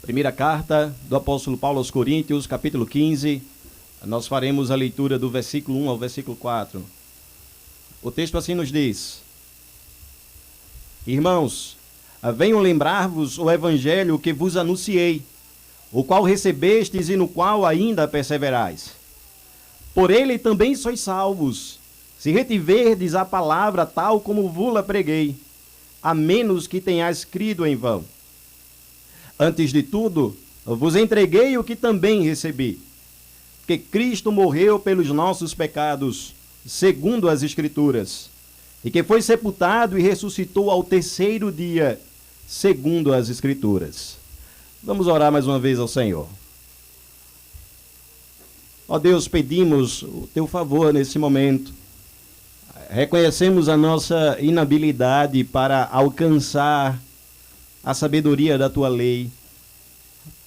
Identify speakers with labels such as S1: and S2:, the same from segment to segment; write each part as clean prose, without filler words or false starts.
S1: Primeira carta do apóstolo Paulo aos Coríntios, capítulo 15. Nós faremos a leitura do versículo 1 ao versículo 4. O texto assim nos diz: Irmãos, venham lembrar-vos o evangelho que vos anunciei, o qual recebestes e no qual ainda perseverais. Por ele também sois salvos, se retiverdes a palavra tal como vos-la preguei, a menos que tenhais crido em vão. Antes de tudo, vos entreguei o que também recebi, que Cristo morreu pelos nossos pecados, segundo as Escrituras, e que foi sepultado e ressuscitou ao terceiro dia, segundo as Escrituras. Vamos orar mais uma vez ao Senhor. Ó Deus, pedimos o teu favor nesse momento. Reconhecemos a nossa inabilidade para alcançar a sabedoria da tua lei.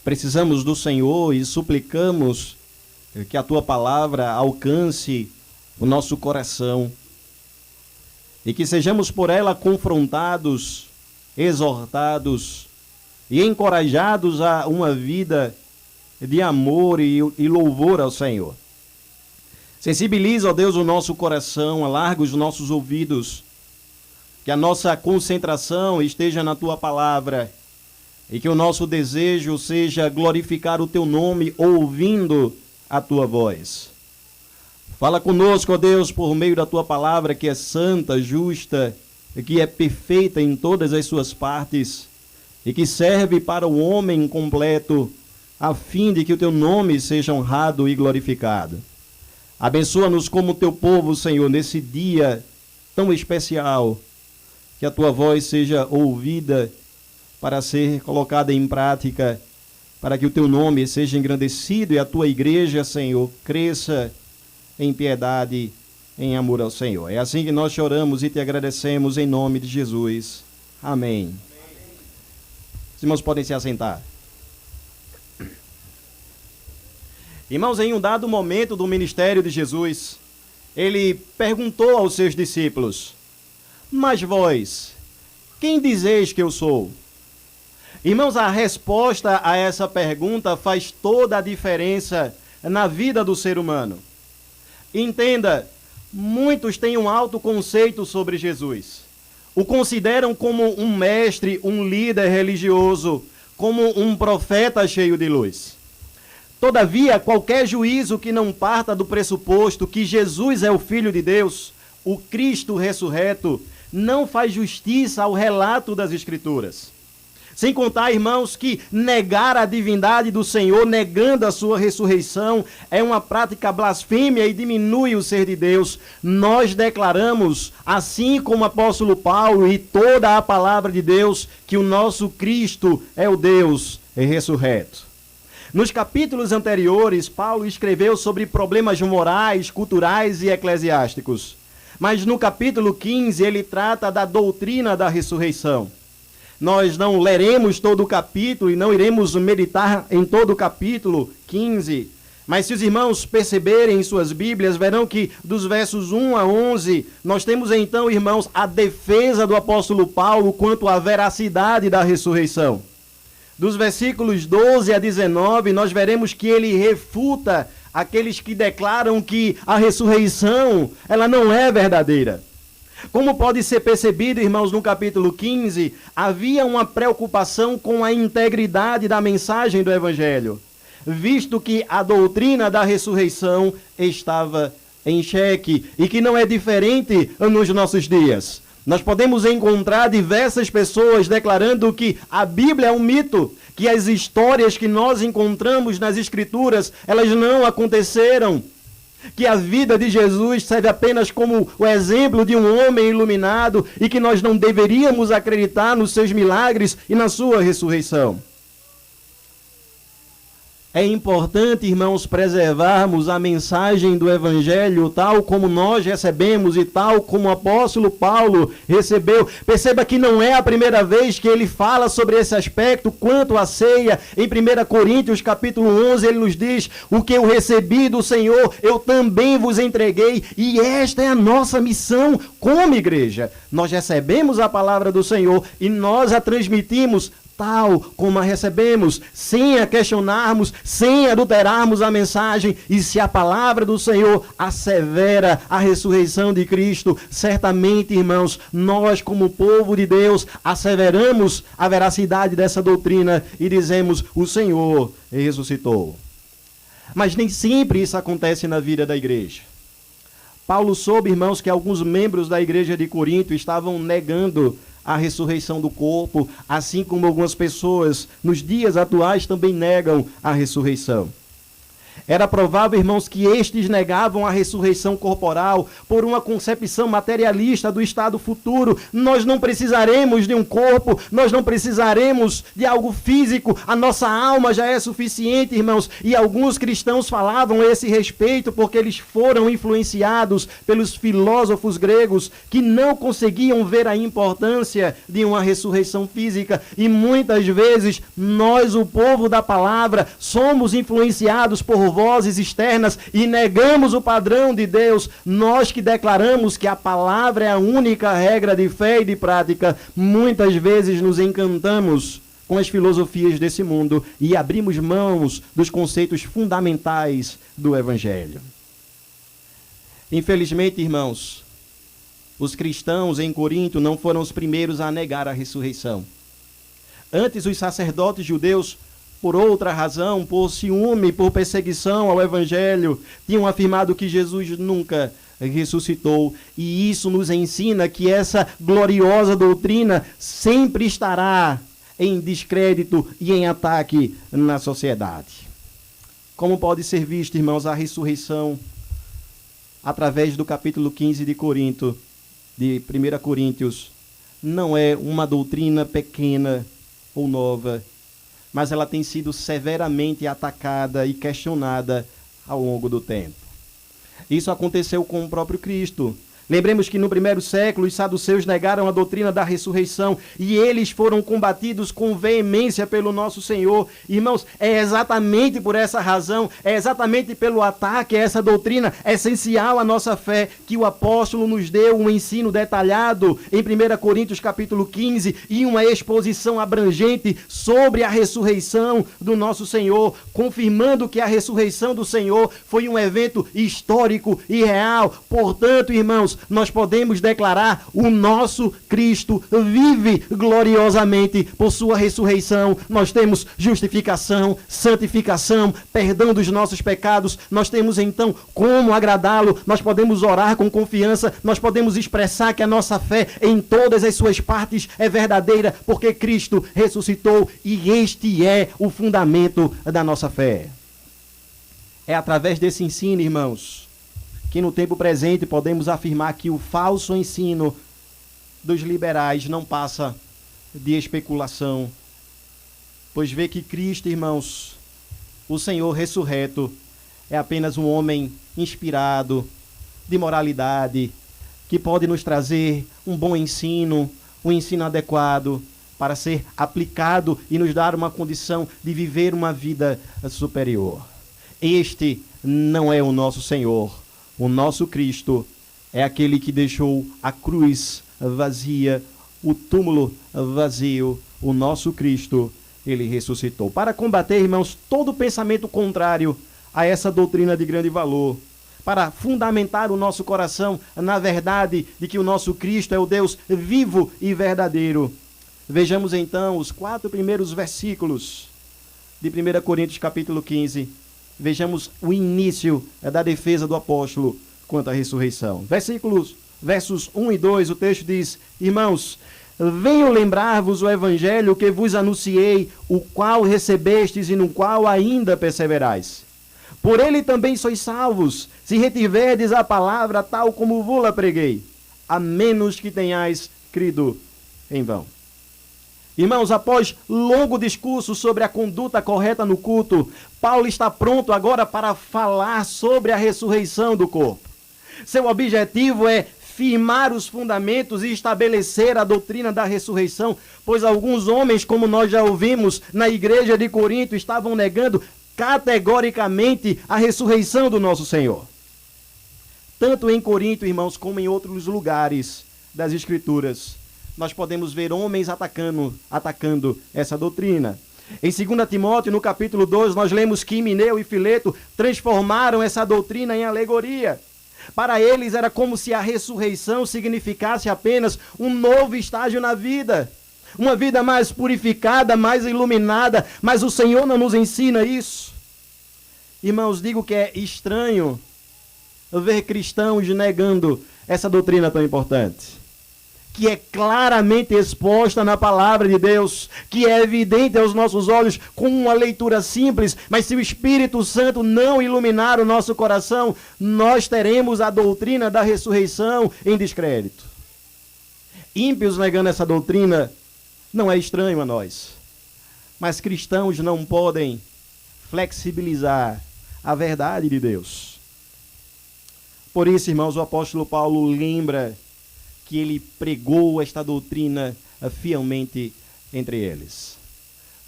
S1: Precisamos do Senhor e suplicamos que a tua palavra alcance o nosso coração e que sejamos por ela confrontados, exortados e encorajados a uma vida de amor e louvor ao Senhor. Sensibiliza, ó Deus, o nosso coração, alarga os nossos ouvidos, que a nossa concentração esteja na tua palavra e que o nosso desejo seja glorificar o teu nome ouvindo a tua voz. Fala conosco, ó Deus, por meio da tua palavra, que é santa, justa, que é perfeita em todas as suas partes e que serve para o homem completo, a fim de que o teu nome seja honrado e glorificado. Abençoa-nos como teu povo, Senhor, nesse dia tão especial, que a tua voz seja ouvida para ser colocada em prática, para que o teu nome seja engrandecido e a tua igreja, Senhor, cresça em piedade, em amor ao Senhor. É assim que nós choramos e te agradecemos em nome de Jesus. Amém. Os irmãos podem se assentar. Irmãos, em um dado momento do ministério de Jesus, ele perguntou aos seus discípulos: Mas vós, quem dizeis que eu sou? Irmãos, a resposta a essa pergunta faz toda a diferença na vida do ser humano. Entenda, muitos têm um alto conceito sobre Jesus. O consideram como um mestre, um líder religioso, como um profeta cheio de luz. Todavia, qualquer juízo que não parta do pressuposto que Jesus é o Filho de Deus, o Cristo ressurreto, não faz justiça ao relato das Escrituras. Sem contar, irmãos, que negar a divindade do Senhor, negando a sua ressurreição, é uma prática blasfêmia e diminui o ser de Deus. Nós declaramos, assim como o apóstolo Paulo e toda a palavra de Deus, que o nosso Cristo é o Deus ressurreto. Nos capítulos anteriores, Paulo escreveu sobre problemas morais, culturais e eclesiásticos. Mas no capítulo 15, ele trata da doutrina da ressurreição. Nós não leremos todo o capítulo e não iremos meditar em todo o capítulo 15. Mas se os irmãos perceberem em suas Bíblias, verão que dos versos 1 a 11, nós temos então, irmãos, a defesa do apóstolo Paulo quanto à veracidade da ressurreição. Dos versículos 12 a 19, nós veremos que ele refuta aqueles que declaram que a ressurreição, ela não é verdadeira. Como pode ser percebido, irmãos, no capítulo 15, havia uma preocupação com a integridade da mensagem do Evangelho, visto que a doutrina da ressurreição estava em xeque e que não é diferente nos nossos dias. Nós podemos encontrar diversas pessoas declarando que a Bíblia é um mito, que as histórias que nós encontramos nas Escrituras, elas não aconteceram, que a vida de Jesus serve apenas como o exemplo de um homem iluminado e que nós não deveríamos acreditar nos seus milagres e na sua ressurreição. É importante, irmãos, preservarmos a mensagem do Evangelho tal como nós recebemos e tal como o apóstolo Paulo recebeu. Perceba que não é a primeira vez que ele fala sobre esse aspecto quanto à ceia. Em 1 Coríntios capítulo 11, ele nos diz: o que eu recebi do Senhor, eu também vos entreguei. E esta é a nossa missão como igreja. Nós recebemos a palavra do Senhor e nós a transmitimos tal como a recebemos, sem a questionarmos, sem adulterarmos a mensagem. E se a palavra do Senhor assevera a ressurreição de Cristo, certamente, irmãos, nós como povo de Deus asseveramos a veracidade dessa doutrina e dizemos: o Senhor ressuscitou. Mas nem sempre isso acontece na vida da igreja. Paulo soube, irmãos, que alguns membros da igreja de Corinto estavam negando a ressurreição do corpo, assim como algumas pessoas nos dias atuais também negam a ressurreição. Era provável, irmãos, que estes negavam a ressurreição corporal por uma concepção materialista do estado futuro. Nós não precisaremos de um corpo, nós não precisaremos de algo físico, a nossa alma já é suficiente, irmãos. E alguns cristãos falavam a esse respeito porque eles foram influenciados pelos filósofos gregos que não conseguiam ver a importância de uma ressurreição física. E muitas vezes nós, o povo da palavra, somos influenciados por vozes externas e negamos o padrão de Deus. Nós que declaramos que a palavra é a única regra de fé e de prática, muitas vezes nos encantamos com as filosofias desse mundo e abrimos mãos dos conceitos fundamentais do Evangelho. Infelizmente, irmãos, os cristãos em Corinto não foram os primeiros a negar a ressurreição. Antes, os sacerdotes judeus, por outra razão, por ciúme, por perseguição ao Evangelho, tinham afirmado que Jesus nunca ressuscitou. E isso nos ensina que essa gloriosa doutrina sempre estará em descrédito e em ataque na sociedade. Como pode ser visto, irmãos, a ressurreição através do capítulo 15 de Corinto, de 1 Coríntios, não é uma doutrina pequena ou nova, mas ela tem sido severamente atacada e questionada ao longo do tempo. Isso aconteceu com o próprio Cristo. Lembremos que no primeiro século os saduceus negaram a doutrina da ressurreição e eles foram combatidos com veemência pelo nosso Senhor. Irmãos, é exatamente por essa razão, é exatamente pelo ataque a essa doutrina essencial à nossa fé que o apóstolo nos deu um ensino detalhado em 1 Coríntios capítulo 15 e uma exposição abrangente sobre a ressurreição do nosso Senhor, confirmando que a ressurreição do Senhor foi um evento histórico e real. Portanto, irmãos, nós podemos declarar: o nosso Cristo vive gloriosamente por sua ressurreição. Nós temos justificação, santificação, perdão dos nossos pecados. Nós temos então como agradá-lo. Nós podemos orar com confiança. Nós podemos expressar que a nossa fé em todas as suas partes é verdadeira, porque Cristo ressuscitou e este é o fundamento da nossa fé. É através desse ensino, irmãos, que no tempo presente podemos afirmar que o falso ensino dos liberais não passa de especulação, pois vê que Cristo, irmãos, o Senhor ressurreto, é apenas um homem inspirado de moralidade, que pode nos trazer um bom ensino, um ensino adequado para ser aplicado e nos dar uma condição de viver uma vida superior. Este não é o nosso Senhor. O nosso Cristo é aquele que deixou a cruz vazia, o túmulo vazio. O nosso Cristo, ele ressuscitou. Para combater, irmãos, todo pensamento contrário a essa doutrina de grande valor, para fundamentar o nosso coração na verdade de que o nosso Cristo é o Deus vivo e verdadeiro. Vejamos então os 4 primeiros versículos de 1 Coríntios capítulo 15. Vejamos o início da defesa do apóstolo quanto à ressurreição. Versos 1 e 2, o texto diz: irmãos, venho lembrar-vos o evangelho que vos anunciei, o qual recebestes e no qual ainda perseverais. Por ele também sois salvos, se retiverdes a palavra tal como vos-la preguei, a menos que tenhais crido em vão. Irmãos, após longo discurso sobre a conduta correta no culto, Paulo está pronto agora para falar sobre a ressurreição do corpo. Seu objetivo é firmar os fundamentos e estabelecer a doutrina da ressurreição, pois alguns homens, como nós já ouvimos na igreja de Corinto, estavam negando categoricamente a ressurreição do nosso Senhor. Tanto em Corinto, irmãos, como em outros lugares das Escrituras, nós podemos ver homens atacando essa doutrina. Em 2 Timóteo, no capítulo 2, nós lemos que Himeneu e Fileto transformaram essa doutrina em alegoria. Para eles era como se a ressurreição significasse apenas um novo estágio na vida. Uma vida mais purificada, mais iluminada, mas o Senhor não nos ensina isso. Irmãos, digo que é estranho ver cristãos negando essa doutrina tão importante, que é claramente exposta na palavra de Deus, que é evidente aos nossos olhos com uma leitura simples, mas se o Espírito Santo não iluminar o nosso coração, nós teremos a doutrina da ressurreição em descrédito. Ímpios negando essa doutrina não é estranho a nós, mas cristãos não podem flexibilizar a verdade de Deus. Por isso, irmãos, o apóstolo Paulo lembra que ele pregou esta doutrina fielmente entre eles.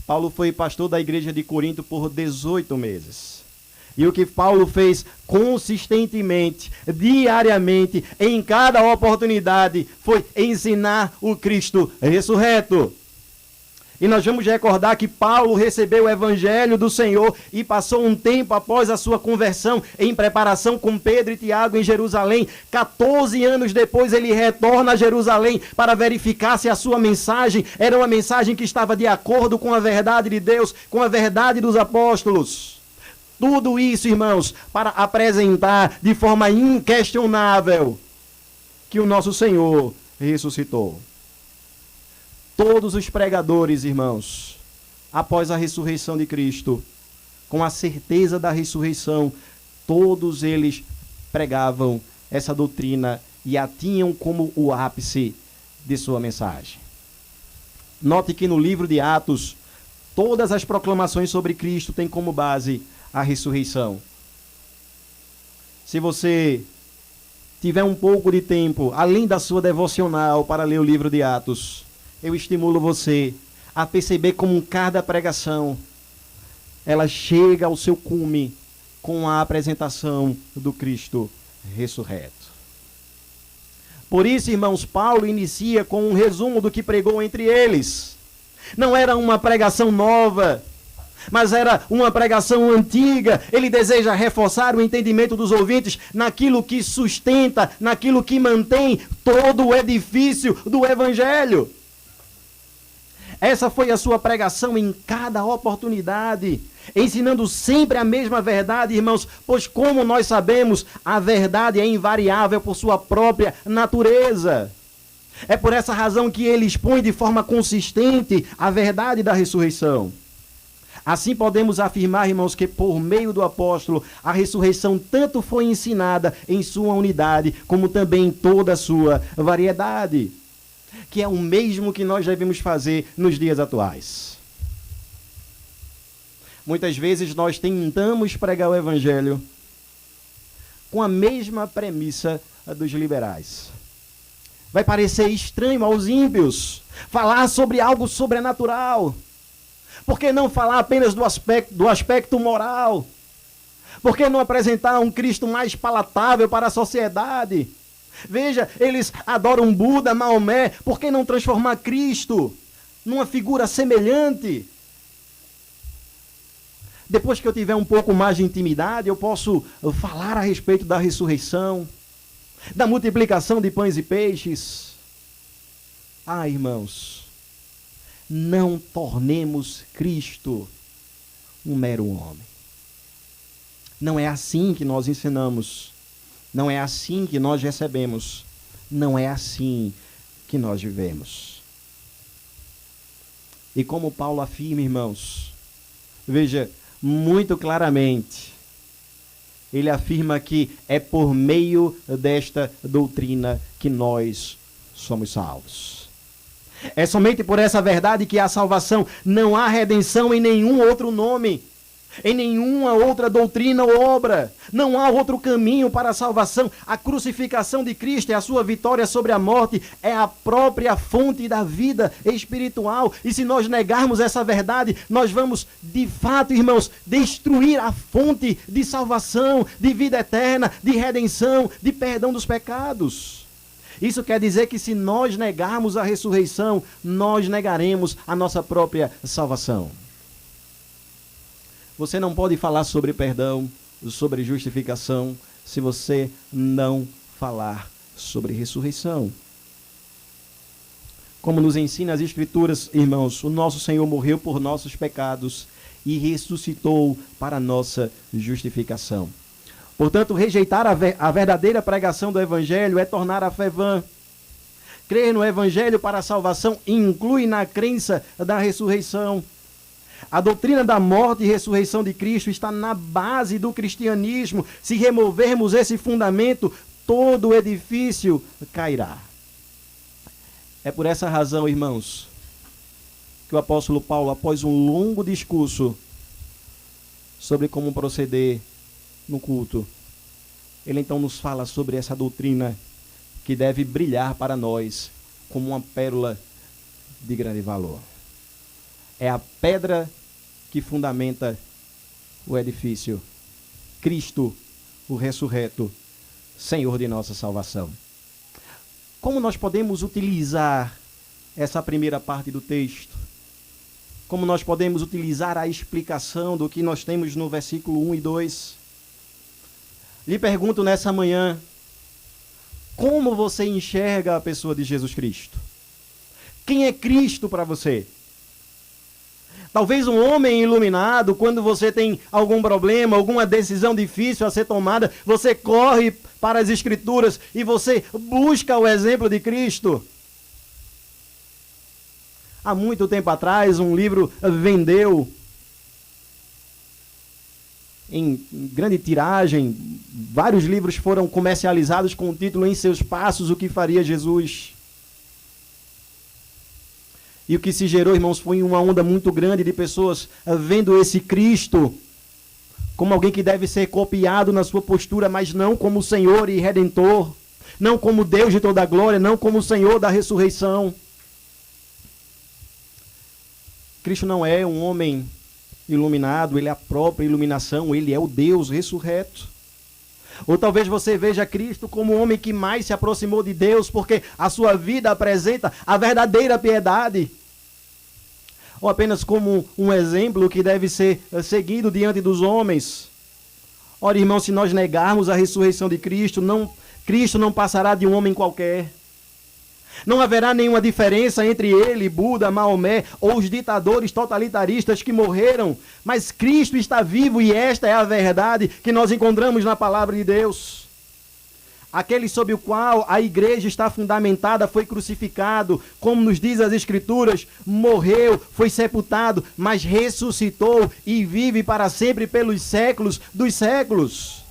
S1: Paulo foi pastor da igreja de Corinto por 18 meses. E o que Paulo fez consistentemente, diariamente, em cada oportunidade, foi ensinar o Cristo ressurreto. E nós vamos recordar que Paulo recebeu o evangelho do Senhor e passou um tempo após a sua conversão em preparação com Pedro e Tiago em Jerusalém. 14 anos depois ele retorna a Jerusalém para verificar se a sua mensagem era uma mensagem que estava de acordo com a verdade de Deus, com a verdade dos apóstolos. Tudo isso, irmãos, para apresentar de forma inquestionável que o nosso Senhor ressuscitou. Todos os pregadores, irmãos, após a ressurreição de Cristo, com a certeza da ressurreição, todos eles pregavam essa doutrina e a tinham como o ápice de sua mensagem. Note que no livro de Atos, todas as proclamações sobre Cristo têm como base a ressurreição. Se você tiver um pouco de tempo, além da sua devocional, para ler o livro de Atos, eu estimulo você a perceber como cada pregação, ela chega ao seu cume com a apresentação do Cristo ressurreto. Por isso, irmãos, Paulo inicia com um resumo do que pregou entre eles. Não era uma pregação nova, mas era uma pregação antiga. Ele deseja reforçar o entendimento dos ouvintes naquilo que sustenta, naquilo que mantém todo o edifício do Evangelho. Essa foi a sua pregação em cada oportunidade, ensinando sempre a mesma verdade, irmãos, pois como nós sabemos, a verdade é invariável por sua própria natureza. É por essa razão que ele expõe de forma consistente a verdade da ressurreição. Assim podemos afirmar, irmãos, que por meio do apóstolo, a ressurreição tanto foi ensinada em sua unidade, como também em toda a sua variedade, que é o mesmo que nós devemos fazer nos dias atuais. Muitas vezes nós tentamos pregar o evangelho com a mesma premissa dos liberais. Vai parecer estranho aos ímpios falar sobre algo sobrenatural. Por que não falar apenas do aspecto moral? Por que não apresentar um Cristo mais palatável para a sociedade? Veja, eles adoram Buda, Maomé. Por que não transformar Cristo numa figura semelhante? Depois que eu tiver um pouco mais de intimidade, eu posso falar a respeito da ressurreição, da multiplicação de pães e peixes. Ah, irmãos, não tornemos Cristo um mero homem. Não é assim que nós ensinamos. Não é assim que nós recebemos. Não é assim que nós vivemos. E como Paulo afirma, irmãos, veja, muito claramente, ele afirma que é por meio desta doutrina que nós somos salvos. É somente por essa verdade que há salvação. Não há redenção em nenhum outro nome, em nenhuma outra doutrina ou obra. Não há outro caminho para a salvação. A crucificação de Cristo e a sua vitória sobre a morte é a própria fonte da vida espiritual. E se nós negarmos essa verdade, nós vamos, de fato, irmãos, destruir a fonte de salvação, de vida eterna, de redenção, de perdão dos pecados. Isso quer dizer que se nós negarmos a ressurreição, nós negaremos a nossa própria salvação. Você não pode falar sobre perdão, sobre justificação, se você não falar sobre ressurreição. Como nos ensina as Escrituras, irmãos, o nosso Senhor morreu por nossos pecados e ressuscitou para a nossa justificação. Portanto, rejeitar a verdadeira pregação do Evangelho é tornar a fé vã. Crer no Evangelho para a salvação inclui na crença da ressurreição. A doutrina da morte e ressurreição de Cristo está na base do cristianismo. Se removermos esse fundamento, todo o edifício cairá. É por essa razão, irmãos, que o apóstolo Paulo, após um longo discurso sobre como proceder no culto, ele então nos fala sobre essa doutrina que deve brilhar para nós como uma pérola de grande valor. É a pedra que fundamenta o edifício, Cristo, o ressurreto, Senhor de nossa salvação. Como nós podemos utilizar essa primeira parte do texto? Como nós podemos utilizar a explicação do que nós temos no versículo 1 e 2? Lhe pergunto nessa manhã, como você enxerga a pessoa de Jesus Cristo? Quem é Cristo para você? Talvez um homem iluminado, quando você tem algum problema, alguma decisão difícil a ser tomada, você corre para as Escrituras e você busca o exemplo de Cristo. Há muito tempo atrás, um livro vendeu em grande tiragem. Vários livros foram comercializados com o título Em Seus Passos, o que faria Jesus? E o que se gerou, irmãos, foi uma onda muito grande de pessoas vendo esse Cristo como alguém que deve ser copiado na sua postura, mas não como Senhor e Redentor, não como Deus de toda a glória, não como Senhor da ressurreição. Cristo não é um homem iluminado, ele é a própria iluminação, ele é o Deus ressurreto. Ou talvez você veja Cristo como o homem que mais se aproximou de Deus, porque a sua vida apresenta a verdadeira piedade. Ou apenas como um exemplo que deve ser seguido diante dos homens. Ora, irmão, se nós negarmos a ressurreição de Cristo não passará de um homem qualquer. Não haverá nenhuma diferença entre ele, Buda, Maomé ou os ditadores totalitaristas que morreram. Mas Cristo está vivo e esta é a verdade que nós encontramos na palavra de Deus. Aquele sob o qual a igreja está fundamentada foi crucificado, como nos diz as Escrituras, morreu, foi sepultado, mas ressuscitou e vive para sempre pelos séculos dos séculos.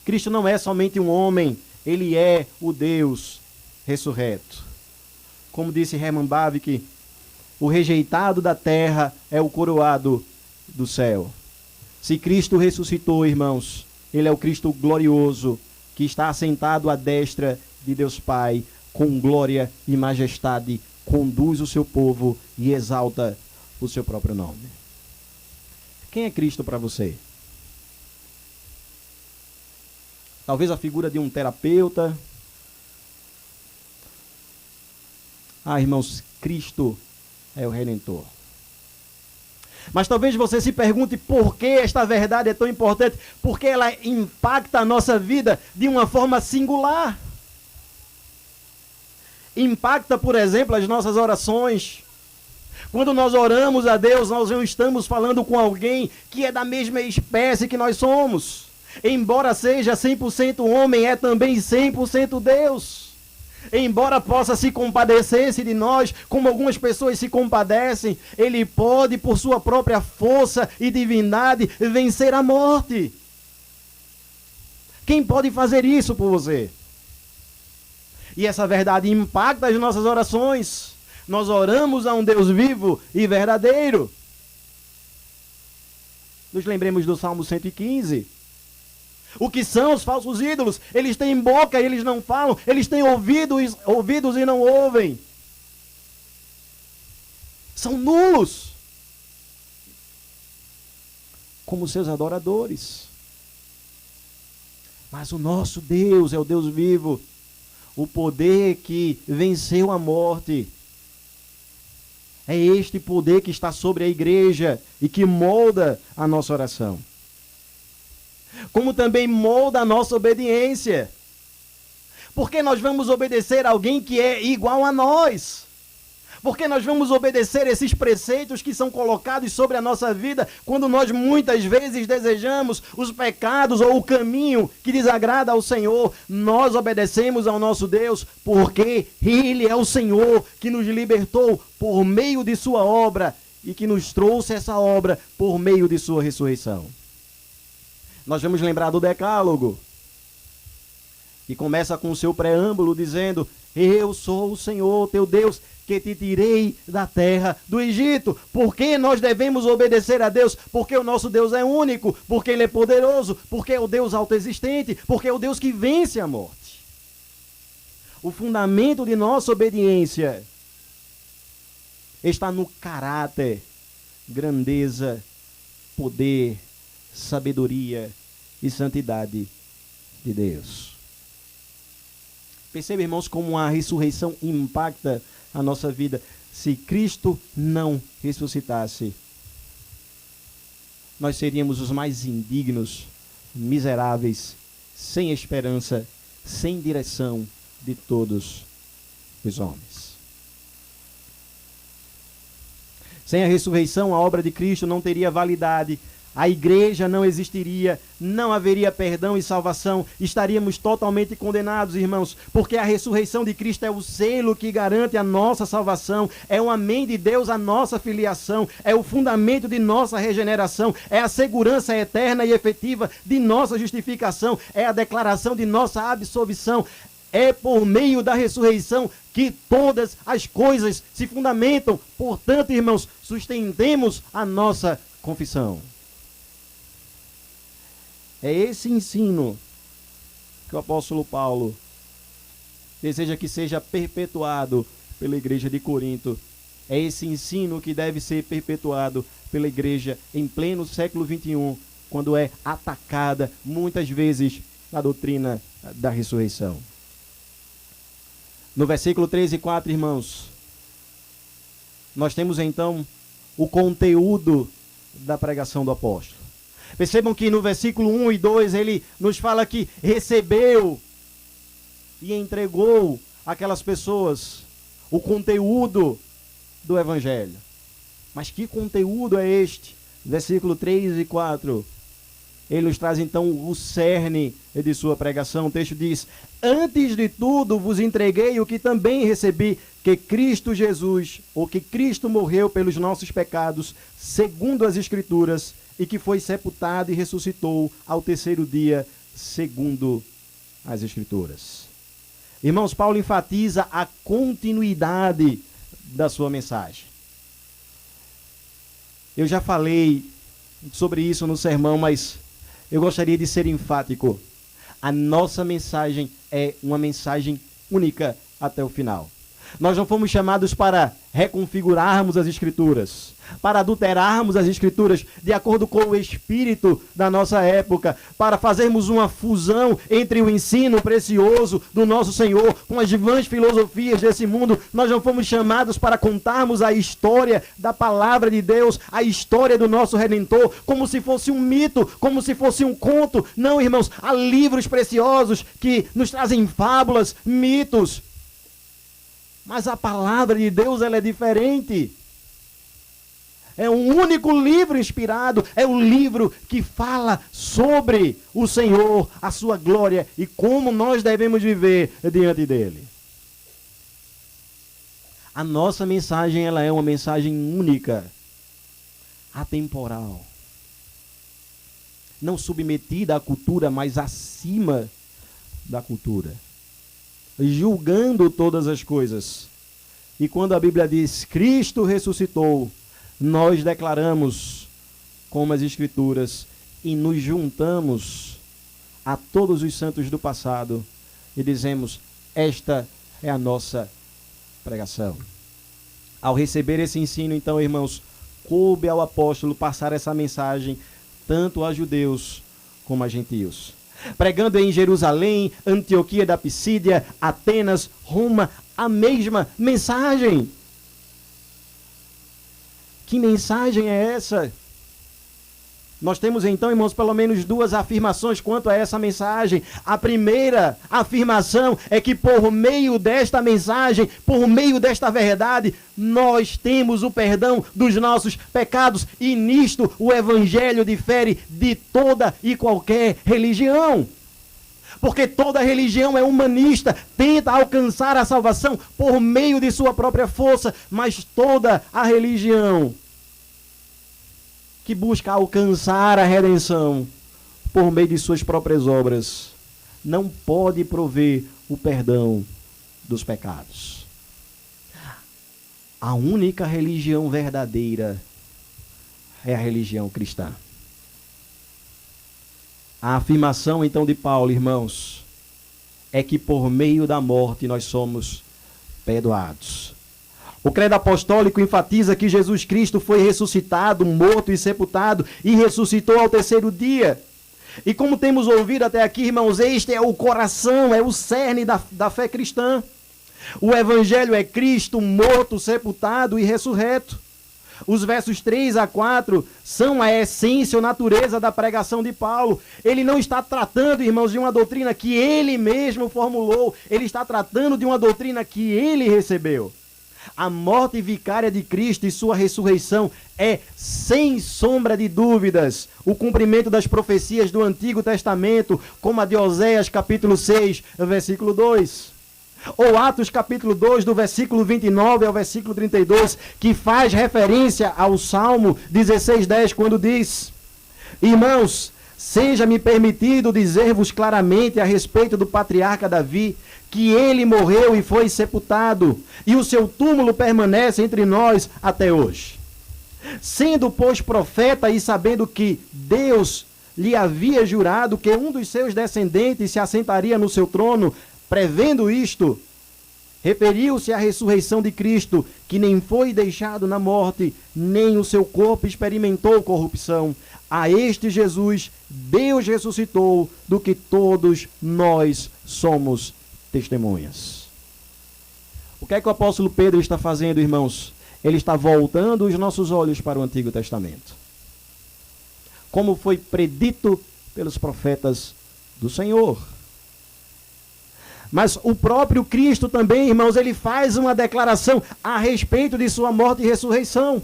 S1: Cristo não é somente um homem, ele é o Deus ressurreto. Como disse Hermann Bavinck, o rejeitado da terra é o coroado do céu. Se Cristo ressuscitou, irmãos, ele é o Cristo glorioso, que está assentado à destra de Deus Pai, com glória e majestade, conduz o seu povo e exalta o seu próprio nome. Quem é Cristo para você? Talvez a figura de um terapeuta. Irmãos, Cristo é o Redentor. Mas talvez você se pergunte por que esta verdade é tão importante, porque ela impacta a nossa vida de uma forma singular. Impacta, por exemplo, as nossas orações. Quando nós oramos a Deus, nós não estamos falando com alguém que é da mesma espécie que nós somos. Embora seja 100% homem, é também 100% Deus. Embora possa se compadecer-se de nós, como algumas pessoas se compadecem, ele pode, por sua própria força e divindade, vencer a morte. Quem pode fazer isso por você? E essa verdade impacta as nossas orações. Nós oramos a um Deus vivo e verdadeiro. Nos lembremos do Salmo 115. O que são os falsos ídolos? Eles têm boca e eles não falam. Eles têm ouvidos e não ouvem. São nulos. Como seus adoradores. Mas o nosso Deus é o Deus vivo. o poder que venceu a morte. É este poder que está sobre a igreja e que molda a nossa oração. Como também molda a nossa obediência. Porque nós vamos obedecer a alguém que é igual a nós. Porque nós vamos obedecer esses preceitos que são colocados sobre a nossa vida quando nós muitas vezes desejamos os pecados ou o caminho que desagrada ao Senhor. Nós obedecemos ao nosso Deus porque Ele é o Senhor que nos libertou por meio de sua obra e que nos trouxe essa obra por meio de sua ressurreição. Nós vamos lembrar do Decálogo, que começa com o seu preâmbulo dizendo: eu sou o Senhor teu Deus, que te tirei da terra do Egito. Por que nós devemos obedecer a Deus? Porque o nosso Deus é único, porque Ele é poderoso, porque é o Deus autoexistente, porque é o Deus que vence a morte. O fundamento de nossa obediência está no caráter, grandeza, poder, sabedoria e santidade de Deus. Perceba, irmãos, como a ressurreição impacta a nossa vida. Se Cristo não ressuscitasse, nós seríamos os mais indignos, miseráveis, sem esperança, sem direção de todos os homens. Sem a ressurreição, a obra de Cristo não teria validade. A igreja não existiria, não haveria perdão e salvação, estaríamos totalmente condenados, irmãos, porque a ressurreição de Cristo é o selo que garante a nossa salvação, é o amém de Deus, a nossa filiação, é o fundamento de nossa regeneração, é a segurança eterna e efetiva de nossa justificação, é a declaração de nossa absolvição. É por meio da ressurreição que todas as coisas se fundamentam. Portanto, irmãos, sustentemos a nossa confissão. É esse ensino que o apóstolo Paulo deseja que seja perpetuado pela igreja de Corinto. É esse ensino que deve ser perpetuado pela igreja em pleno século XXI, quando é atacada muitas vezes na doutrina da ressurreição. No versículo 3 e 4, irmãos, nós temos então o conteúdo da pregação do apóstolo. Percebam que no versículo 1 e 2 ele nos fala que recebeu e entregou àquelas pessoas o conteúdo do evangelho. Mas que conteúdo é este? Versículo 3 e 4. Ele nos traz então o cerne de sua pregação. O texto diz: antes de tudo vos entreguei o que também recebi, que Cristo Jesus, ou que Cristo morreu pelos nossos pecados, segundo as Escrituras, e que foi sepultado e ressuscitou ao terceiro dia, segundo as Escrituras. Irmãos, Paulo enfatiza a continuidade da sua mensagem. Eu já falei sobre isso no sermão, mas eu gostaria de ser enfático. A nossa mensagem é uma mensagem única até o final. Nós não fomos chamados para reconfigurarmos as Escrituras, para adulterarmos as Escrituras de acordo com o espírito da nossa época, para fazermos uma fusão entre o ensino precioso do nosso Senhor com as vãs filosofias desse mundo. Nós não fomos chamados para contarmos a história da palavra de Deus, a história do nosso Redentor, como se fosse um mito, como se fosse um conto. Não, irmãos, há livros preciosos que nos trazem fábulas, mitos. Mas a palavra de Deus, ela é diferente. É um único livro inspirado, é um livro que fala sobre o Senhor, a sua glória e como nós devemos viver diante dele. A nossa mensagem, ela é uma mensagem única, atemporal. Não submetida à cultura, mas acima da cultura. Julgando todas as coisas. E quando a Bíblia diz Cristo ressuscitou, nós declaramos como as Escrituras e nos juntamos a todos os santos do passado e dizemos: esta é a nossa pregação. Ao receber esse ensino, então, irmãos, coube ao apóstolo passar essa mensagem tanto a judeus como a gentios. pregando em Jerusalém, Antioquia da Pisídia, Atenas, Roma, a mesma mensagem. Que mensagem é essa? Nós temos então, irmãos, pelo menos duas afirmações quanto a essa mensagem. A primeira afirmação é que por meio desta mensagem, por meio desta verdade, nós temos o perdão dos nossos pecados. E nisto o Evangelho difere de toda e qualquer religião. Porque toda religião é humanista, tenta alcançar a salvação por meio de sua própria força, mas toda a religião que busca alcançar a redenção por meio de suas próprias obras, não pode prover o perdão dos pecados. A única religião verdadeira é a religião cristã. A afirmação então de Paulo, irmãos, é que por meio da morte nós somos perdoados. O credo apostólico enfatiza que Jesus Cristo foi ressuscitado, morto e sepultado, e ressuscitou ao terceiro dia. E como temos ouvido até aqui, irmãos, este é o coração, é o cerne da fé cristã. O Evangelho é Cristo morto, sepultado e ressurreto. Os versos 3 a 4 são a essência ou natureza da pregação de Paulo. Ele não está tratando, irmãos, de uma doutrina que ele mesmo formulou. Ele está tratando de uma doutrina que ele recebeu. A morte vicária de Cristo e sua ressurreição é, sem sombra de dúvidas, o cumprimento das profecias do Antigo Testamento, como a de Oséias, capítulo 6, versículo 2. Ou Atos, capítulo 2, do versículo 29 ao versículo 32, que faz referência ao Salmo 16:10, quando diz: Irmãos, seja-me permitido dizer-vos claramente a respeito do patriarca Davi, que ele morreu e foi sepultado, e o seu túmulo permanece entre nós até hoje. Sendo, pois, profeta e sabendo que Deus lhe havia jurado que um dos seus descendentes se assentaria no seu trono, prevendo isto, referiu-se à ressurreição de Cristo, que nem foi deixado na morte, nem o seu corpo experimentou corrupção. A este Jesus, Deus ressuscitou, do que todos nós somos testemunhas. O que é que o apóstolo Pedro está fazendo, irmãos? Ele está voltando os nossos olhos para o Antigo Testamento. Como foi predito pelos profetas do Senhor. Mas o próprio Cristo também, irmãos, ele faz uma declaração a respeito de sua morte e ressurreição.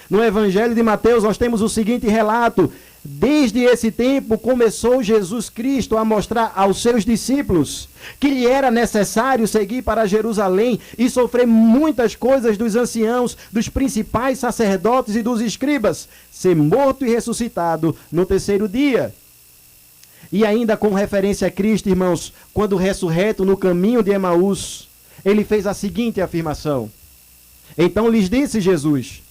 S1: No Evangelho de Mateus nós temos o seguinte relato: desde esse tempo começou Jesus Cristo a mostrar aos seus discípulos que lhe era necessário seguir para Jerusalém e sofrer muitas coisas dos anciãos, dos principais sacerdotes e dos escribas, ser morto e ressuscitado no terceiro dia. E ainda com referência a Cristo, irmãos, quando ressurreto no caminho de Emaús, ele fez a seguinte afirmação: então lhes disse Jesus: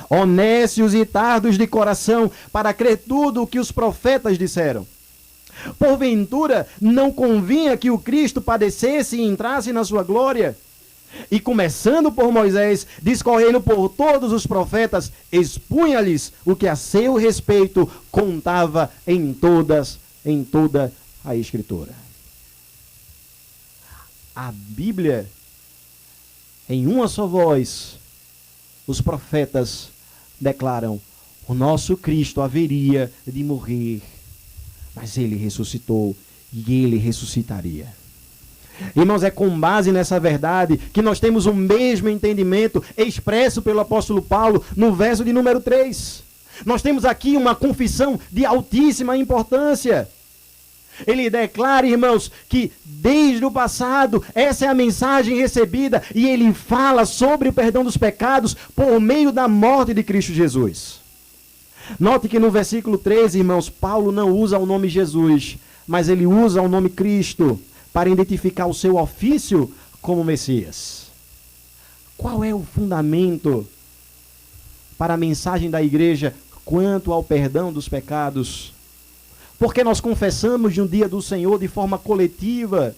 S1: honestos e tardos de coração, para crer tudo o que os profetas disseram. Porventura, não convinha que o Cristo padecesse e entrasse na sua glória? E começando por Moisés, discorrendo por todos os profetas, expunha-lhes o que a seu respeito contava em toda a Escritura. A Bíblia, em uma só voz, os profetas declaram: o nosso Cristo haveria de morrer, mas ele ressuscitou e ele ressuscitaria. Irmãos, é com base nessa verdade que nós temos o mesmo entendimento expresso pelo apóstolo Paulo no verso de número 3. Nós temos aqui uma confissão de altíssima importância. Ele declara, irmãos, que desde o passado essa é a mensagem recebida, e ele fala sobre o perdão dos pecados por meio da morte de Cristo Jesus. Note que no versículo 13, irmãos, Paulo não usa o nome Jesus, mas ele usa o nome Cristo para identificar o seu ofício como Messias. Qual é o fundamento para a mensagem da igreja quanto ao perdão dos pecados? Porque nós confessamos no dia do Senhor de forma coletiva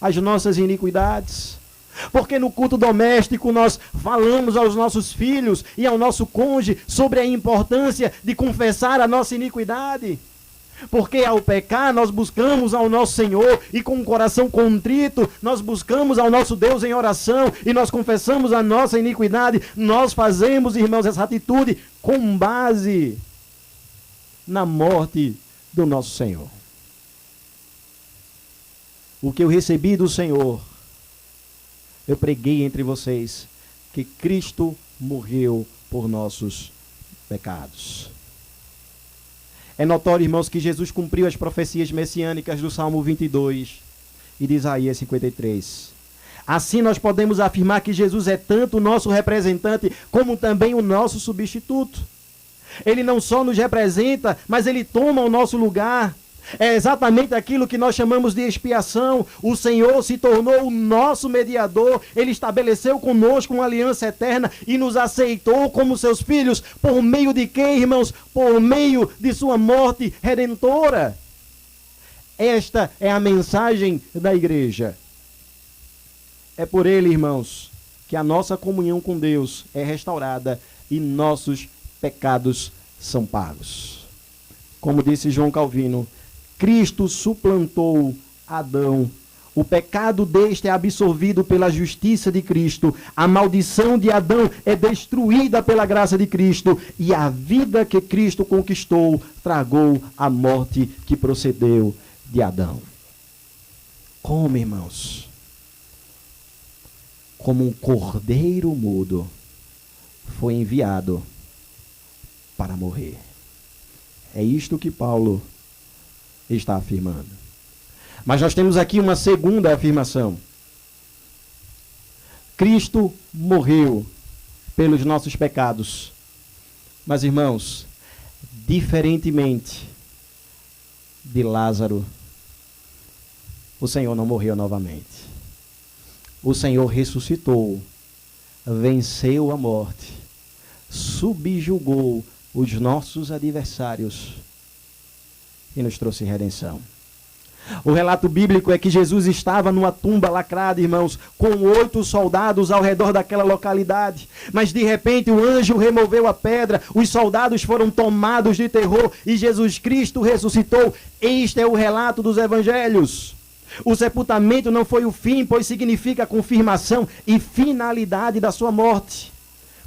S1: as nossas iniquidades. Porque no culto doméstico nós falamos aos nossos filhos e ao nosso cônjuge sobre a importância de confessar a nossa iniquidade. Porque ao pecar, nós buscamos ao nosso Senhor e com um coração contrito, nós buscamos ao nosso Deus em oração e nós confessamos a nossa iniquidade. Nós fazemos, irmãos, essa atitude com base na morte do nosso Senhor. O que eu recebi do Senhor, eu preguei entre vocês, que Cristo morreu por nossos pecados. É notório, irmãos, que Jesus cumpriu as profecias messiânicas do Salmo 22 e de Isaías 53. Assim nós podemos afirmar que Jesus é tanto o nosso representante, como também o nosso substituto. Ele não só nos representa, mas ele toma o nosso lugar. É exatamente aquilo que nós chamamos de expiação. O Senhor se tornou o nosso mediador. Ele estabeleceu conosco uma aliança eterna e nos aceitou como seus filhos. Por meio de quem, irmãos? Por meio de sua morte redentora. Esta é a mensagem da igreja. É por ele, irmãos, que a nossa comunhão com Deus é restaurada e nossos pecados são pagos. Como disse João Calvino, Cristo suplantou Adão. O pecado deste é absorvido pela justiça de Cristo. A maldição de Adão é destruída pela graça de Cristo. E a vida que Cristo conquistou tragou a morte que procedeu de Adão. Como, irmãos? Como um cordeiro mudo foi enviado para morrer. É isto que Paulo está afirmando. Mas nós temos aqui uma segunda afirmação. Cristo morreu pelos nossos pecados. Mas, irmãos, diferentemente de Lázaro, o Senhor não morreu novamente. O Senhor ressuscitou, venceu a morte, subjugou os nossos adversários e nos trouxe redenção. O relato bíblico é que Jesus estava numa tumba lacrada, irmãos, com 8 soldados ao redor daquela localidade. Mas de repente o anjo removeu a pedra, os soldados foram tomados de terror e Jesus Cristo ressuscitou. Este é o relato dos evangelhos. O sepultamento não foi o fim, pois significa a confirmação e finalidade da sua morte.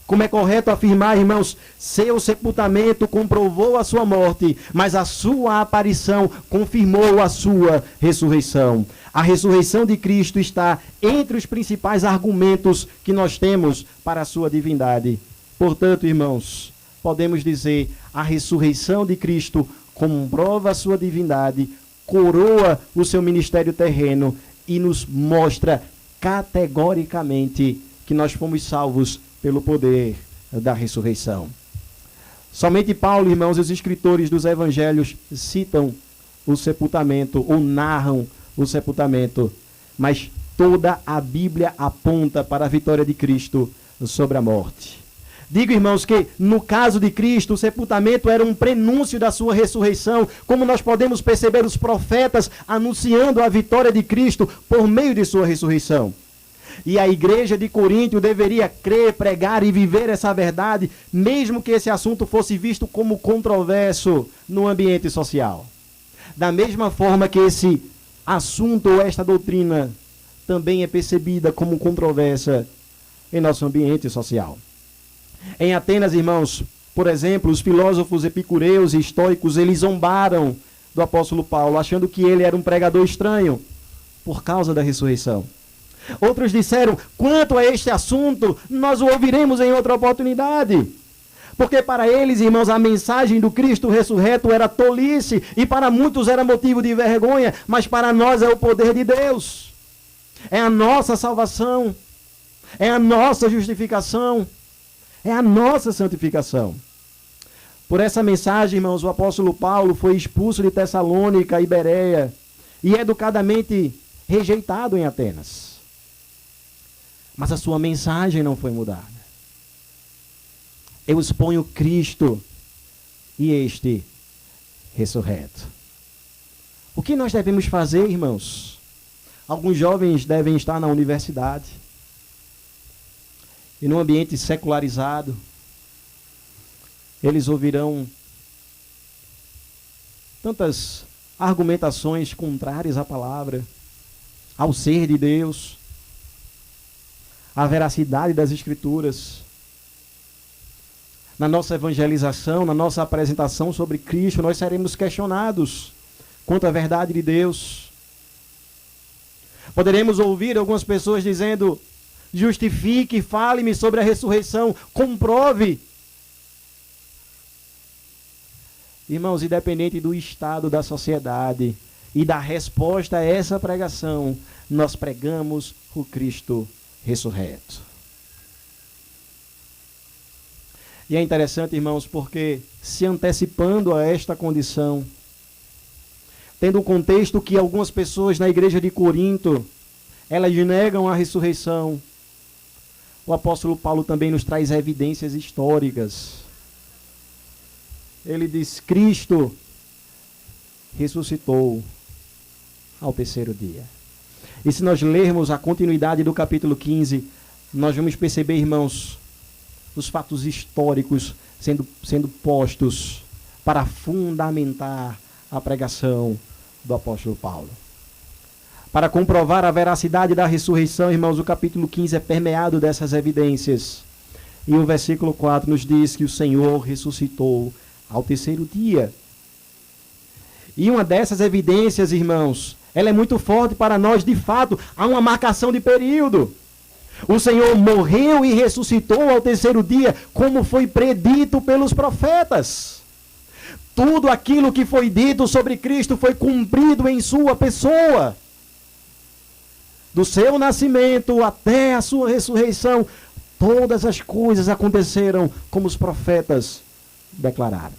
S1: Como é correto afirmar, irmãos, seu sepultamento comprovou a sua morte, mas a sua aparição confirmou a sua ressurreição. A ressurreição de Cristo está entre os principais argumentos que nós temos para a sua divindade. Portanto, irmãos, podemos dizer, a ressurreição de Cristo comprova a sua divindade, coroa o seu ministério terreno e nos mostra categoricamente que nós fomos salvos pelo poder da ressurreição. Somente Paulo, irmãos, e os escritores dos evangelhos citam o sepultamento, ou narram o sepultamento, mas toda a Bíblia aponta para a vitória de Cristo sobre a morte. Digo, irmãos, que no caso de Cristo, o sepultamento era um prenúncio da sua ressurreição, como nós podemos perceber os profetas anunciando a vitória de Cristo por meio de sua ressurreição. E a igreja de Corinto deveria crer, pregar e viver essa verdade, mesmo que esse assunto fosse visto como controverso no ambiente social. Da mesma forma que esse assunto ou esta doutrina também é percebida como controversa em nosso ambiente social. Em Atenas, irmãos, por exemplo, os filósofos epicureus e estoicos, eles zombaram do apóstolo Paulo, achando que ele era um pregador estranho por causa da ressurreição. Outros disseram, quanto a este assunto, nós o ouviremos em outra oportunidade. Porque para eles, irmãos, a mensagem do Cristo ressurreto era tolice, e para muitos era motivo de vergonha, mas para nós é o poder de Deus. É a nossa salvação, é a nossa justificação, é a nossa santificação. Por essa mensagem, irmãos, o apóstolo Paulo foi expulso de Tessalônica e Bereia, e educadamente rejeitado em Atenas. Mas a sua mensagem não foi mudada. Eu exponho Cristo e este ressurreto. O que nós devemos fazer, irmãos? Alguns jovens devem estar na universidade e num ambiente secularizado. Eles ouvirão tantas argumentações contrárias à palavra, ao ser de Deus, à veracidade das Escrituras. Na nossa evangelização, na nossa apresentação sobre Cristo, nós seremos questionados quanto à verdade de Deus. Poderemos ouvir algumas pessoas dizendo: justifique, fale-me sobre a ressurreição, comprove. Irmãos, independente do estado da sociedade e da resposta a essa pregação, nós pregamos o Cristo ressurreto. E é interessante, irmãos, porque se antecipando a esta condição, tendo o contexto que algumas pessoas na igreja de Corinto, elas negam a ressurreição, o apóstolo Paulo também nos traz evidências históricas. Ele diz: Cristo ressuscitou ao terceiro dia. E se nós lermos a continuidade do capítulo 15, nós vamos perceber, irmãos, os fatos históricos sendo postos para fundamentar a pregação do apóstolo Paulo. Para comprovar a veracidade da ressurreição, irmãos, o capítulo 15 é permeado dessas evidências. E o versículo 4 nos diz que o Senhor ressuscitou ao terceiro dia. E uma dessas evidências, irmãos, ela é muito forte para nós. De fato, há uma marcação de período. O Senhor morreu e ressuscitou ao terceiro dia, como foi predito pelos profetas. Tudo aquilo que foi dito sobre Cristo foi cumprido em sua pessoa. Do seu nascimento até a sua ressurreição, todas as coisas aconteceram como os profetas declararam.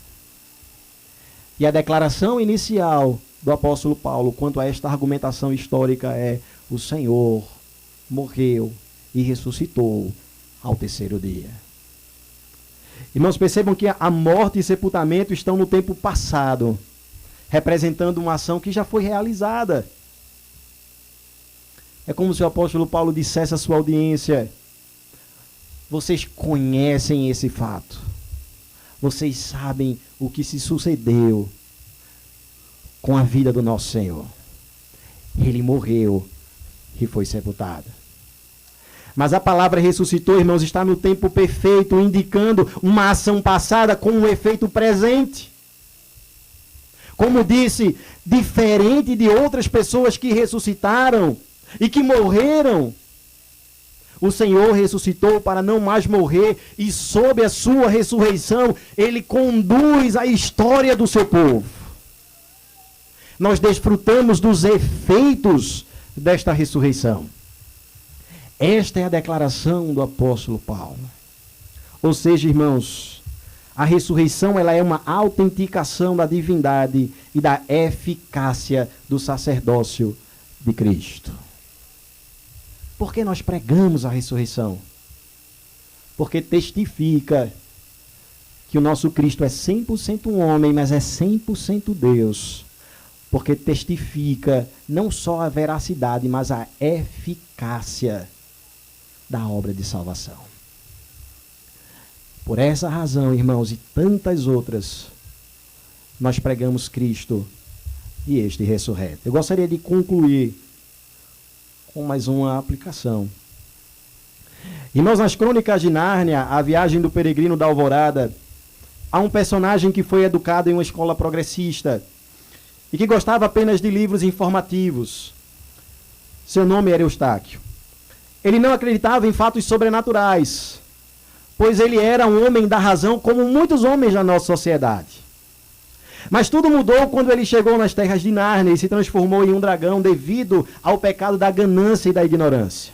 S1: E a declaração inicial do apóstolo Paulo quanto a esta argumentação histórica é: o Senhor morreu e ressuscitou ao terceiro dia. Irmãos, percebam que a morte e sepultamento estão no tempo passado, representando uma ação que já foi realizada. É como se o apóstolo Paulo dissesse à sua audiência: vocês conhecem esse fato. Vocês sabem o que se sucedeu com a vida do nosso Senhor. Ele morreu e foi sepultado. Mas a palavra ressuscitou, irmãos, está no tempo perfeito, indicando uma ação passada com um efeito presente. Como disse, diferente de outras pessoas que ressuscitaram e que morreram, o Senhor ressuscitou para não mais morrer, e sob a sua ressurreição, Ele conduz a história do seu povo. Nós desfrutamos dos efeitos desta ressurreição. Esta é a declaração do apóstolo Paulo. Ou seja, irmãos, a ressurreição ela é uma autenticação da divindade e da eficácia do sacerdócio de Cristo. Por que nós pregamos a ressurreição? Porque testifica que o nosso Cristo é 100% um homem, mas é 100% Deus. Porque testifica não só a veracidade, mas a eficácia da obra de salvação. Por essa razão, irmãos, e tantas outras, nós pregamos Cristo e este ressurreto. Eu gostaria de concluir com mais uma aplicação. Irmãos, nas Crônicas de Nárnia, a viagem do peregrino da alvorada, há um personagem que foi educado em uma escola progressista e que gostava apenas de livros informativos. Seu nome era Eustáquio. Ele não acreditava em fatos sobrenaturais, pois ele era um homem da razão, como muitos homens da nossa sociedade. Mas tudo mudou quando ele chegou nas terras de Nárnia e se transformou em um dragão devido ao pecado da ganância e da ignorância.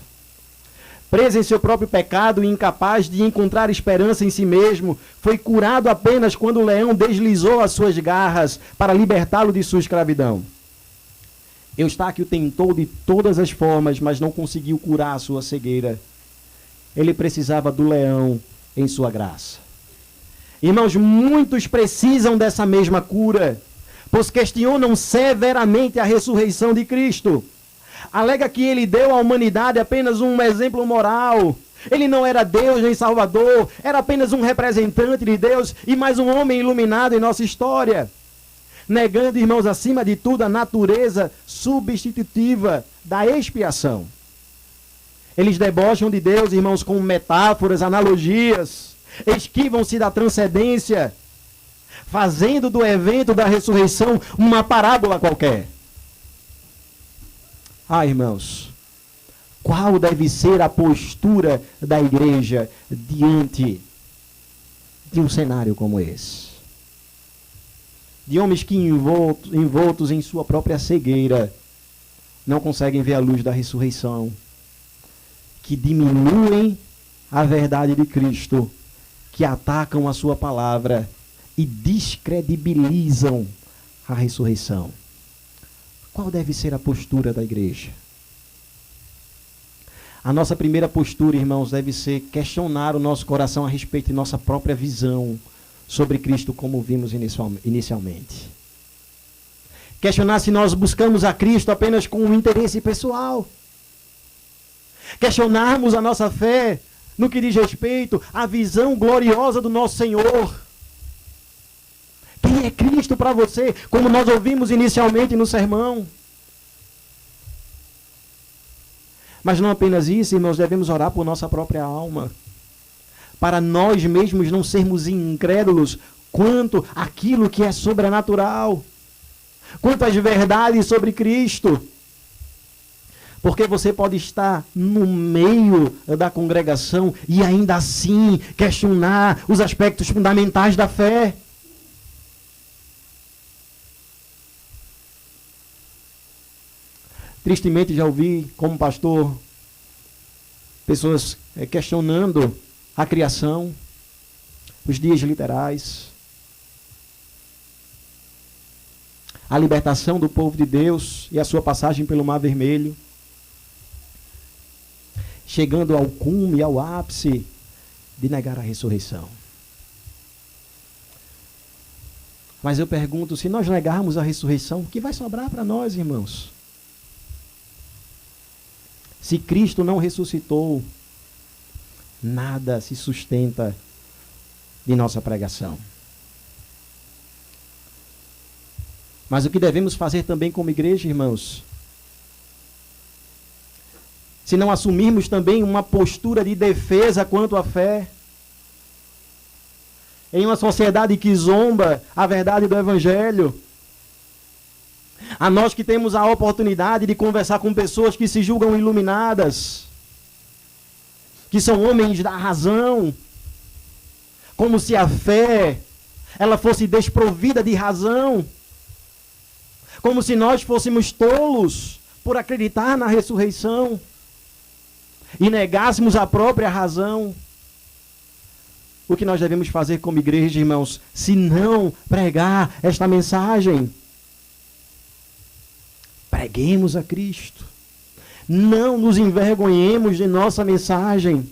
S1: Preso em seu próprio pecado e incapaz de encontrar esperança em si mesmo, foi curado apenas quando o leão deslizou as suas garras para libertá-lo de sua escravidão. Eustáquio tentou de todas as formas, mas não conseguiu curar a sua cegueira. Ele precisava do leão em sua graça. Irmãos, muitos precisam dessa mesma cura, pois questionam severamente a ressurreição de Cristo. Alega que ele deu à humanidade apenas um exemplo moral. Ele não era Deus nem Salvador, era apenas um representante de Deus e mais um homem iluminado em nossa história. negando, irmãos, acima de tudo, a natureza substitutiva da expiação. Eles debocham de Deus, irmãos, com metáforas, analogias, esquivam-se da transcendência, fazendo do evento da ressurreição uma parábola qualquer. Irmãos, qual deve ser a postura da igreja diante de um cenário como esse? De homens que, envoltos em sua própria cegueira, não conseguem ver a luz da ressurreição, que diminuem a verdade de Cristo, que atacam a sua palavra e descredibilizam a ressurreição. Qual deve ser a postura da igreja? A nossa primeira postura, irmãos, deve ser questionar o nosso coração a respeito de nossa própria visão sobre Cristo, como vimos inicialmente. Questionar se nós buscamos a Cristo apenas com um interesse pessoal. Questionarmos a nossa fé no que diz respeito à visão gloriosa do nosso Senhor. Quem é Cristo para você? Como nós ouvimos inicialmente no sermão. Mas não apenas isso, irmãos, devemos orar por nossa própria alma. Para nós mesmos não sermos incrédulos quanto àquilo que é sobrenatural. Quanto às verdades sobre Cristo. Porque você pode estar no meio da congregação e ainda assim questionar os aspectos fundamentais da fé. Tristemente já ouvi, como pastor, pessoas questionando a criação, os dias literais, a libertação do povo de Deus e a sua passagem pelo Mar Vermelho, chegando ao cume, ao ápice de negar a ressurreição. Mas eu pergunto, se nós negarmos a ressurreição, o que vai sobrar para nós, irmãos? Se Cristo não ressuscitou, nada se sustenta de nossa pregação. Mas o que devemos fazer também como igreja, irmãos? Se não assumirmos também uma postura de defesa quanto à fé, em uma sociedade que zomba a verdade do Evangelho, a nós que temos a oportunidade de conversar com pessoas que se julgam iluminadas, que são homens da razão, como se a fé ela fosse desprovida de razão, como se nós fôssemos tolos por acreditar na ressurreição e negássemos a própria razão. O que nós devemos fazer como igreja, irmãos, se não pregar esta mensagem? Preguemos a Cristo. Não nos envergonhemos de nossa mensagem.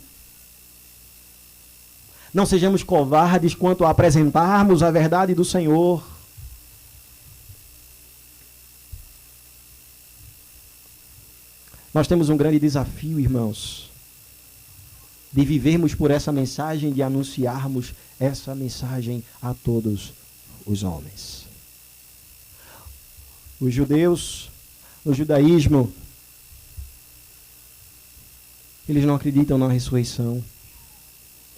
S1: Não sejamos covardes quanto a apresentarmos a verdade do Senhor. Nós temos um grande desafio, irmãos, de vivermos por essa mensagem, de anunciarmos essa mensagem a todos os homens. Os judeus, o judaísmo, eles não acreditam na ressurreição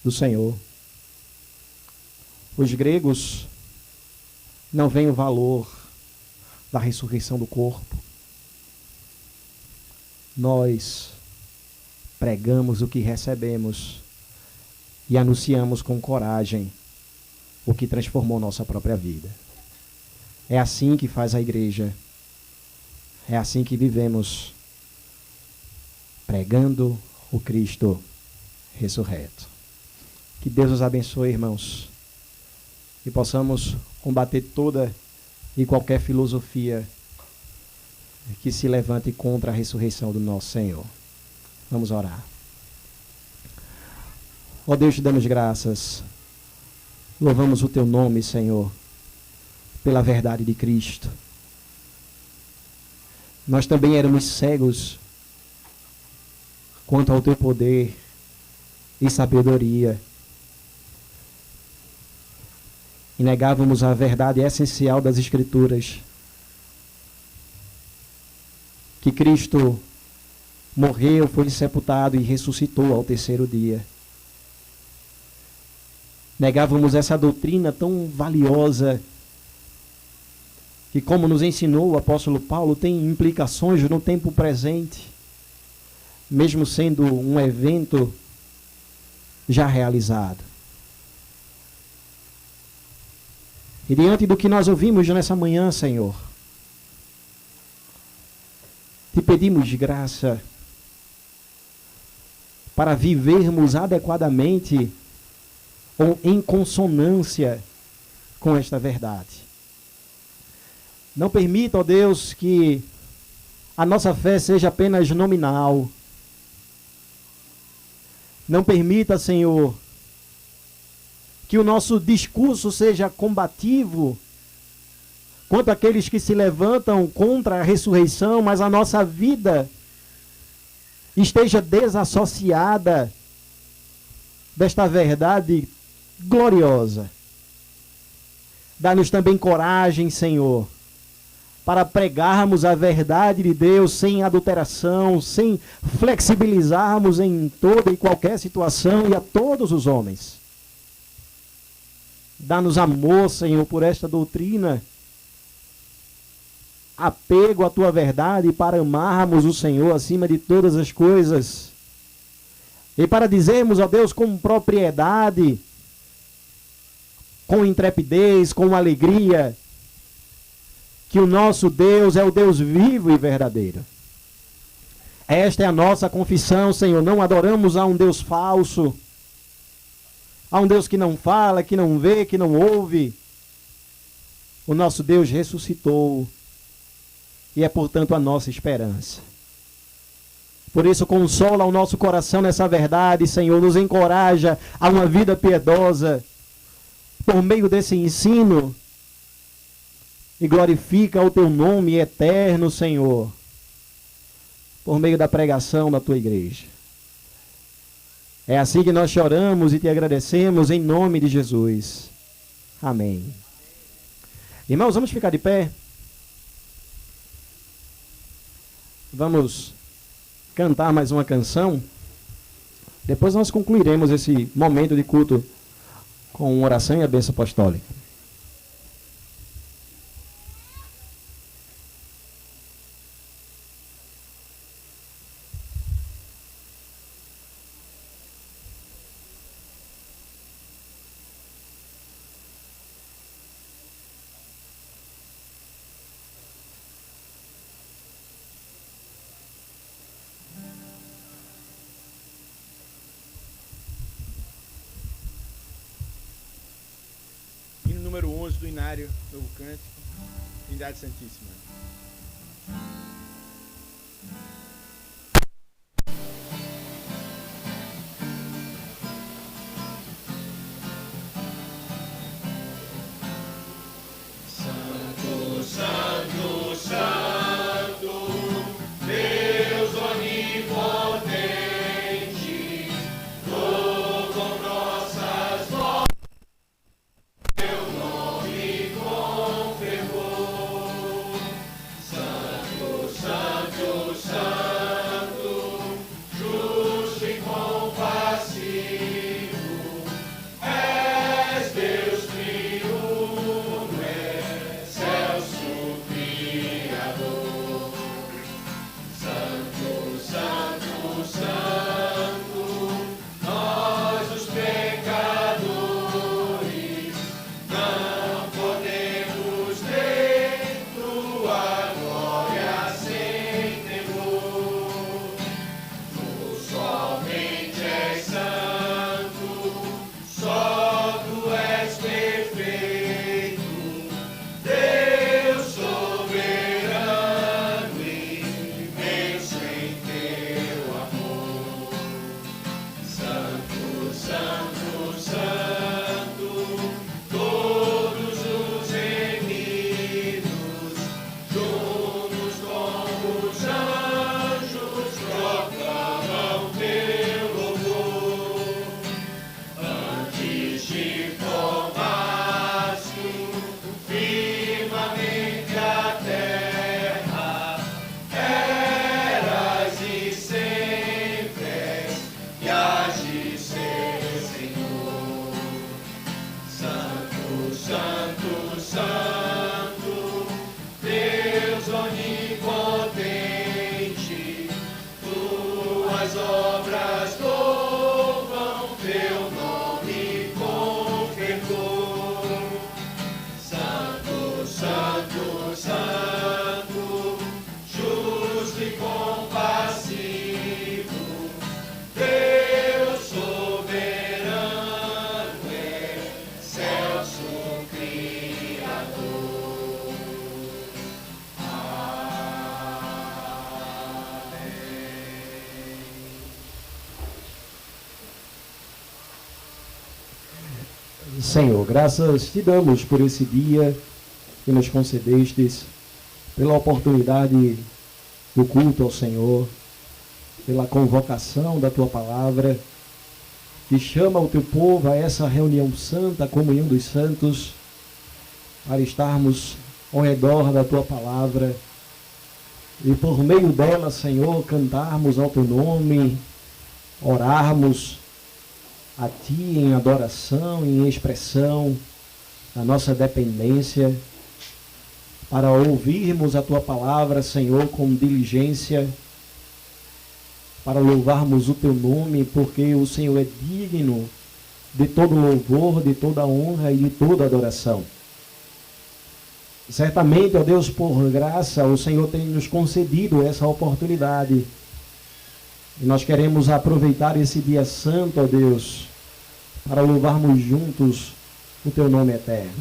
S1: do Senhor. Os gregos não veem o valor da ressurreição do corpo. Nós pregamos o que recebemos e anunciamos com coragem o que transformou nossa própria vida. É assim que faz a igreja. É assim que vivemos, pregando o Cristo ressurreto. Que Deus nos abençoe, irmãos, e possamos combater toda e qualquer filosofia que se levante contra a ressurreição do nosso Senhor. Vamos orar. Ó Deus, te damos graças. Louvamos o teu nome, Senhor, pela verdade de Cristo. Nós também éramos cegos quanto ao teu poder e sabedoria. e negávamos a verdade essencial das Escrituras, que Cristo morreu, foi sepultado e ressuscitou ao terceiro dia. Negávamos essa doutrina tão valiosa, que, como nos ensinou o apóstolo Paulo, tem implicações no tempo presente, mesmo sendo um evento já realizado. E diante do que nós ouvimos nessa manhã, Senhor, te pedimos graça para vivermos adequadamente ou em consonância com esta verdade. Não permita, ó Deus, que a nossa fé seja apenas nominal. Não permita, Senhor, que o nosso discurso seja combativo quanto àqueles que se levantam contra a ressurreição, mas a nossa vida esteja desassociada desta verdade gloriosa. Dá-nos também coragem, Senhor, para pregarmos a verdade de Deus sem adulteração, sem flexibilizarmos em toda e qualquer situação e a todos os homens. Dá-nos amor, Senhor, por esta doutrina, apego à tua verdade para amarmos o Senhor acima de todas as coisas e para dizermos a Deus com propriedade, com intrepidez, com alegria, que o nosso Deus é o Deus vivo e verdadeiro. Esta é a nossa confissão, Senhor. Não adoramos a um Deus falso, a um Deus que não fala, que não vê, que não ouve. O nosso Deus ressuscitou e é, portanto, a nossa esperança. Por isso, consola o nosso coração nessa verdade, Senhor. Nos encoraja a uma vida piedosa por meio desse ensino e glorifica o teu nome eterno, Senhor, por meio da pregação da tua igreja. É assim que nós choramos e te agradecemos em nome de Jesus. Amém. Irmãos, vamos ficar de pé. Vamos cantar mais uma canção. Depois nós concluiremos esse momento de culto com oração e a bênção apostólica.
S2: Número 11 do Inário, Novo Cântico, Trindade Santíssima.
S3: Santo, Santo, Santo, Deus onipotente, com nossas vozes. Santo, Santo, Santo, Deus onipotente, tuas obras louvam teu nome com fervor. Santo, Santo, Santo, justo e compassivo, Deus soberano, excelso Criador.
S1: Senhor, graças te damos por esse dia que nos concedestes, pela oportunidade do culto ao Senhor, pela convocação da tua palavra, que chama o teu povo a essa reunião santa, a comunhão dos santos, para estarmos ao redor da tua palavra e por meio dela, Senhor, cantarmos ao teu nome, orarmos a ti em adoração, em expressão da nossa dependência, para ouvirmos a tua palavra, Senhor, com diligência, para louvarmos o teu nome, porque o Senhor é digno de todo louvor, de toda honra e de toda adoração. Certamente, ó Deus, por graça, o Senhor tem nos concedido essa oportunidade. E nós queremos aproveitar esse dia santo, ó Deus, para louvarmos juntos o teu nome eterno.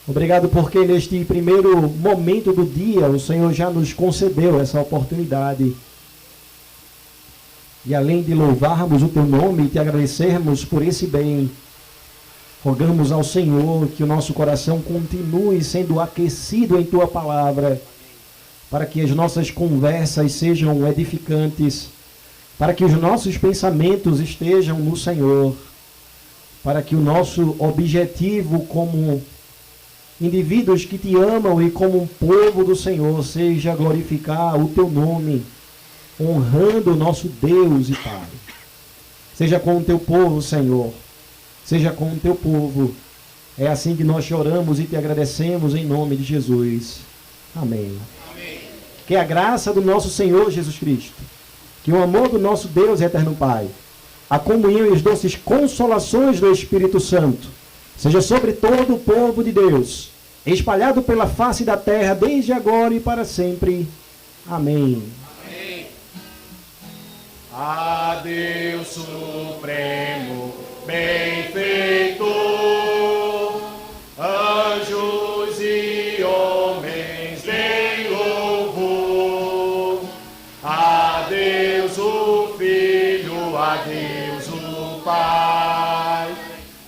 S1: Obrigado porque neste primeiro momento do dia o Senhor já nos concedeu essa oportunidade. E além de louvarmos o teu nome e te agradecermos por esse bem, rogamos ao Senhor que o nosso coração continue sendo aquecido em tua palavra, para que as nossas conversas sejam edificantes, para que os nossos pensamentos estejam no Senhor, para que o nosso objetivo como indivíduos que te amam e como um povo do Senhor seja glorificar o teu nome, honrando o nosso Deus e Pai. Seja com o teu povo, Senhor, seja com o teu povo. É assim que nós choramos e te agradecemos em nome de Jesus. Amém.
S3: Amém.
S1: Que a graça do nosso Senhor Jesus Cristo, que o amor do nosso Deus e eterno Pai, a comunhão e as doces consolações do Espírito Santo, seja sobre todo o povo de Deus, espalhado pela face da terra, desde agora e para sempre. Amém.
S3: Amém. A Deus Supremo, benfeitor, anjos e homens deem louvor. A Deus o Filho, a Deus o Pai,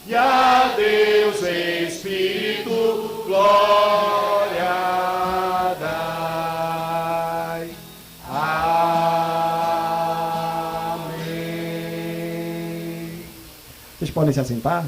S3: e a Deus Espírito, glória dai. Amém.
S1: Vocês podem se assentar?